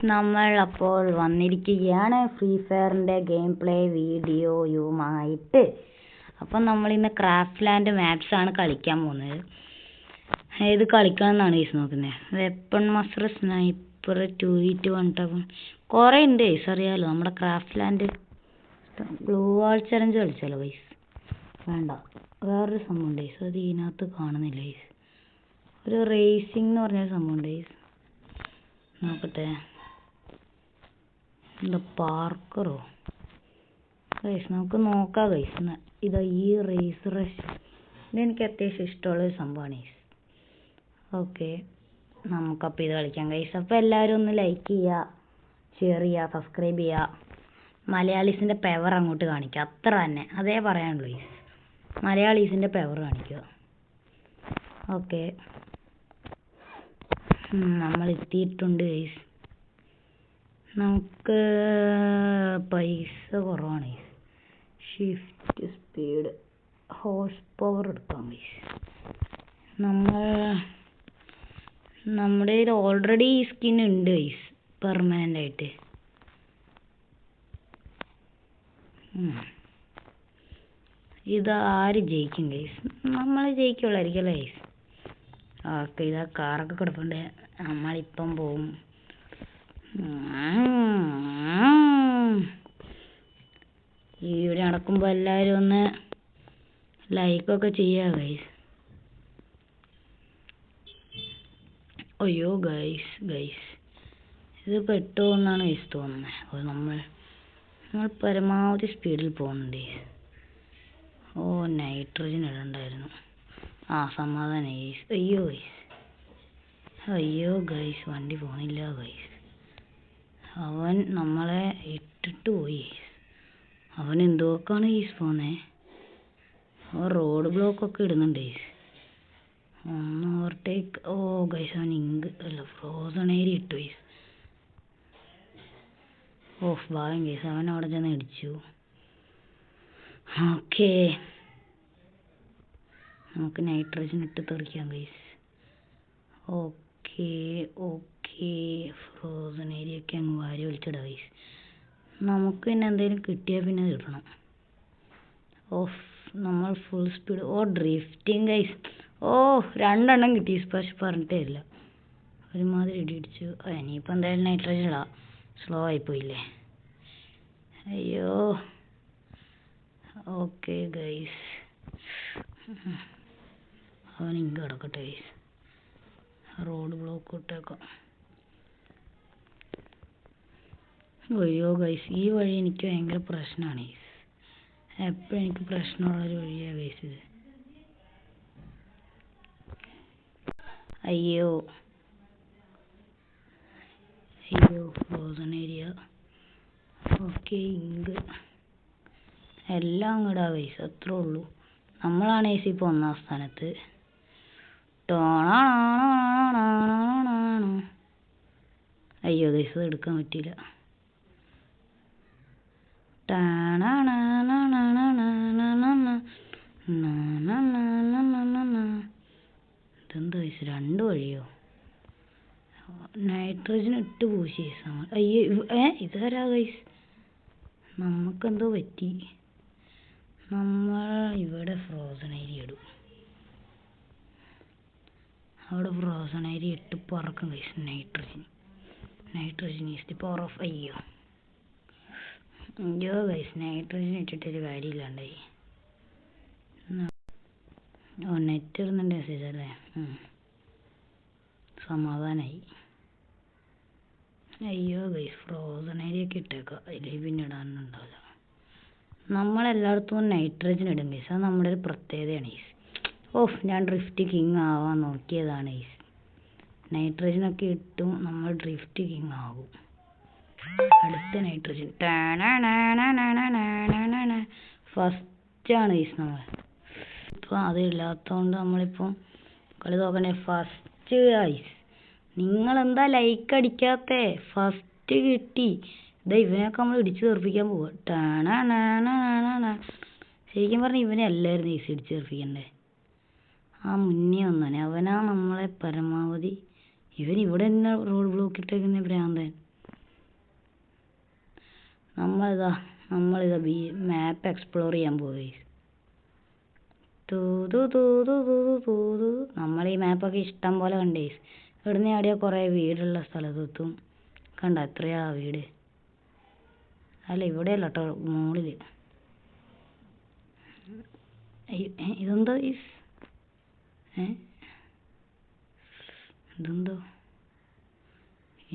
നമ്മൾ അപ്പോൾ വന്നിരിക്കുകയാണ് ഫ്രീ ഫയറിൻ്റെ ഗെയിം പ്ലേ വീഡിയോയുമായിട്ട്. അപ്പം നമ്മളിന്ന് ക്രാഫ്റ്റ് ലാൻഡ് മാപ്സ് ആണ് കളിക്കാൻ പോകുന്നത്. ഏത് കളിക്കാമെന്നാണ് ഗൈസ് നോക്കുന്നത്. വെപ്പൺ മാസ്റ്റർ, സ്നൈപ്പർ, 2v2 കുറേ ഉണ്ട് ഗൈസ്, അറിയാമല്ലോ. നമ്മുടെ craft land glue wall challenge കളിച്ചാലോ ഗൈസ്? വേണ്ട, വേറൊരു സംഭവം ഉണ്ട് ഗൈസ്, അത് ഇതിനകത്ത് കാണുന്നില്ല ഗൈസ്. ഒരു റേസിംഗ് എന്ന് പറഞ്ഞൊരു സംഭവം ഉണ്ട് ഗൈസ്, നോക്കട്ടെ. എന്താ പാർക്കറോ ഗൈസ്? നമുക്ക് നോക്കാം ഗൈസ്. ഇതാ ഈ റേസ് റഷ്, ഇതെനിക്ക് അത്യാവശ്യം ഇഷ്ടമുള്ളൊരു സംഭവമാണ് ഗൈസ്. ഓക്കെ, നമുക്കപ്പോൾ ഇത് കളിക്കാം ഗൈസ്. അപ്പോൾ എല്ലാവരും ഒന്ന് ലൈക്ക് ചെയ്യുക, ഷെയർ ചെയ്യുക, സബ്സ്ക്രൈബ് ചെയ്യുക. മലയാളീസിൻ്റെ പവർ അങ്ങോട്ട് കാണിക്കുക, അത്ര തന്നെ. അതേ പറയാനുള്ളൂ ഗൈസ്, മലയാളീസിൻ്റെ പവർ കാണിക്കുക. ഓക്കെ, നമ്മൾ എത്തിയിട്ടുണ്ട് ഗൈസ്. നമുക്ക് പൈസ കുറവാണ് guys. Shift, speed, horse power എടുക്കാം ഗൈസ്. നമ്മുടെ കയ്യിൽ ഓൾറെഡി ഈ സ്കിൻ ഉണ്ട് ഗൈസ്, പെർമനൻ്റ് ആയിട്ട്. ഇത് ആര് ജയിക്കും ഗൈസ്? നമ്മൾ ജയിക്കുള്ളായിരിക്കും അല്ലേ ഗൈസ്? ഓക്കെ, ഇതാ കാറൊക്കെ കിടപ്പുണ്ട്, നമ്മളിപ്പം പോവും. ഈ വീഡിയോ നടക്കുമ്പോൾ എല്ലാവരും ഒന്ന് ലൈക്കൊക്കെ ചെയ്യുക ഗൈസ്. അയ്യോ ഗൈസ് ഇത് പെട്ടുമെന്നാണ് ഗൈസ് തോന്നുന്നത്. അത് നമ്മൾ പരമാവധി സ്പീഡിൽ പോകുന്നുണ്ട്. ഓ, നൈട്രജൻ ഇടണ്ടായിരുന്നു. സമാധാനം ഗൈസ്. അയ്യോ ഗൈസ്, വണ്ടി പോകുന്നില്ല ഗൈസ്. അവൻ നമ്മളെ ഇട്ടിട്ട് പോയി. അവൻ എന്തൊക്കെയാണ് ഗൈസ് പോകുന്നത്? അവൻ റോഡ് ബ്ലോക്കൊക്കെ ഇടുന്നുണ്ട് ഗൈസ്. ഒന്ന് ഓവർടേക്ക്. ഓ ഗൈസ്, അവൻ ഫ്രോസൺ ഏരിയ ഇട്ടു ഗൈസ്. ഓഫ് ഭാഗ്യം ഗൈസ്, അവൻ അവിടെ ചെന്ന് ഇടിച്ചു. ഓക്കെ, നമുക്ക് നൈട്രജൻ ഇട്ട് തെറിക്കാം ഗൈസ്. ഓക്കെ, ഫ്രോസൺ ഏരിയ ഒക്കെ അങ്ങ് വാരി വലിച്ചിടാം ഗൈസ്. നമുക്ക് പിന്നെ എന്തെങ്കിലും കിട്ടിയാൽ പിന്നെ കിട്ടണം. ഓഫ്, നമ്മൾ ഫുൾ സ്പീഡ്. ഓ, ഡ്രിഫ്റ്റിംഗ് ഗൈസ്. ഓ, 2 എണ്ണം കിട്ടി, പക്ഷെ പറഞ്ഞിട്ടേ ഇല്ല. ഒരുമാതിരി ഇടിച്ചു. ഇനിയിപ്പോൾ എന്തായാലും നൈട്രജൻ ഇടാം, സ്ലോ ആയിപ്പോയില്ലേ. അയ്യോ. ഓക്കെ ഗൈസ്, അവൻ ഇങ്ങ് കിടക്കട്ടെ ഗൈസ്. റോഡ് ബ്ലോക്ക് ഇട്ടേക്കാം. അയ്യോ ഗൈസ്, ഈ വഴി എനിക്ക് ഭയങ്കര പ്രശ്നമാണ് ഗൈസ്. എപ്പോഴും എനിക്ക് പ്രശ്നമുള്ളൊരു വഴിയാണ് ഗൈസ് ഇത്. അയ്യോ ഫ്രോസൺ ഏരിയ. ഓക്കെ, എല്ലാം അങ്ങടാ ഗൈസ്, അത്രേ ഉള്ളൂ. നമ്മളാണ് ഗൈസ് ഇപ്പോൾ 1-ാം സ്ഥാനത്ത്. അയ്യോ ഗൈസ്, അത് എടുക്കാൻ പറ്റിയില്ല. ഇതെന്താ ഗൈസ്, 2 വഴിയോ? നൈട്രജൻ ഇട്ട് പൂശി. അയ്യോ, ഇതാരാ ഗൈസ്? നമുക്കെന്തോ പറ്റി. നമ്മൾ ഇവിടെ ഫ്രോസൺ ഏരിയ ഇടും, അവിടെ ഫ്രോസൺ ഏരിയ ഇട്ട് പറക്കും guys. Nitrogen is the power of. അയ്യോ ഗൈസ്, നൈട്രജൻ ഇട്ടിട്ടൊരു കാര്യമില്ലാണ്ടായി. ഓ, നെറ്റ് ഇടുന്നുണ്ട് മെസ്സേജ് അല്ലേ? സമാധാനമായി. അയ്യോ ഗൈസ്, ഫ്രോസൺ ഏരിയ ഒക്കെ ഇട്ടേക്കാം, അതിലേക്ക് പിന്നെ ഇടാനുണ്ടാവില്ല. നമ്മളെല്ലായിടത്തും നൈട്രജൻ ഇടും ഗൈസ്, അത് നമ്മുടെ ഒരു പ്രത്യേകതയാണ് ഗൈസ്. ഓഫ്, ഞാൻ ഡ്രിഫ്റ്റ് കിങ് ആവാൻ നോക്കിയതാണ് ഗൈസ്. നൈട്രജനൊക്കെ ഇട്ടും നമ്മൾ ഡ്രിഫ്റ്റ് കിങ് ആകും. അടുത്ത നൈട്രജൻ ഫസ്റ്റാണ് ഗൈസ് നമ്മൾ. ഇപ്പോൾ അതില്ലാത്തതുകൊണ്ട് നമ്മളിപ്പം കളി നോക്കണേ. ഫസ്റ്റ് ഗൈസ്, നിങ്ങളെന്താ ലൈക്ക് അടിക്കാത്തേ? ഫസ്റ്റ് കിട്ടി. ഇതാ ഇവനൊക്കെ നമ്മൾ ഇടിച്ച് തെറിപ്പിക്കാൻ പോവുക. ശരിക്കും പറഞ്ഞാൽ ഇവനെ അല്ലായിരുന്നു ഗൈസ് ഇടിച്ച് തെറിപ്പിക്കണ്ടേ, മുന്നേ വന്നാനെ. അവനാ നമ്മളെ പരമാവധി. ഇവൻ ഇവിടെ തന്നെ റോഡ് ബ്ലോക്ക് ഇട്ടേക്കുന്ന ഭ്രാന്തൻ. നമ്മളിതാ മാപ്പ് എക്സ്പ്ലോർ ചെയ്യാൻ പോയി. നമ്മൾ ഈ മാപ്പൊക്കെ ഇഷ്ടം പോലെ കണ്ടേ. ഇവിടുന്ന് എവിടെയോ കുറേ വീടുള്ള സ്ഥലത്തെത്തും. കണ്ട എത്രയാ വീട്? അല്ല ഇവിടെയല്ല കേട്ടോ, മുകളിൽ. ഇതെന്തോ ഇതെന്തോ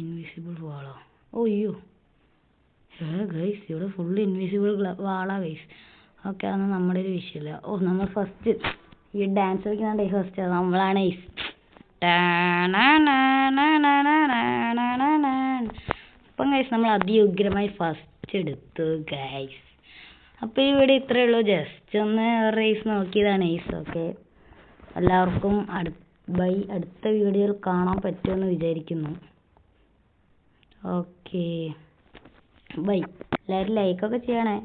ഇൻവിസിബിൾ വാളോ? അയ്യോ ഗൈസ്, ഇവിടെ ഫുള്ള് ഇൻവിസിബിൾ വാളാ ഗൈസ്. ഓക്കെ, അതൊന്നും നമ്മുടെ ഒരു വിഷയമില്ല. നമ്മൾ ഫസ്റ്റ് ഈ ഡാൻസ് കളിക്കുന്നുണ്ട്. ഫസ്റ്റ് നമ്മളാണ് അപ്പം ഗൈസ് നമ്മൾ അതിഉഗ്രമായി ഫസ്റ്റ് എടുത്തു ഗൈസ്. അപ്പോൾ ഈ വീഡിയോ ഇത്രയേ ഉള്ളൂ. ജസ്റ്റ് ഒന്ന് റേസ് നോക്കിയതാണ് ഗൈസ്. ഓക്കെ, എല്ലാവർക്കും അടുത്ത വീഡിയോയിൽ കാണാൻ പറ്റുമെന്ന് വിചാരിക്കുന്നു. Okay bye. എല്ലാവരും ലൈക്കൊക്കെ ചെയ്യണേ.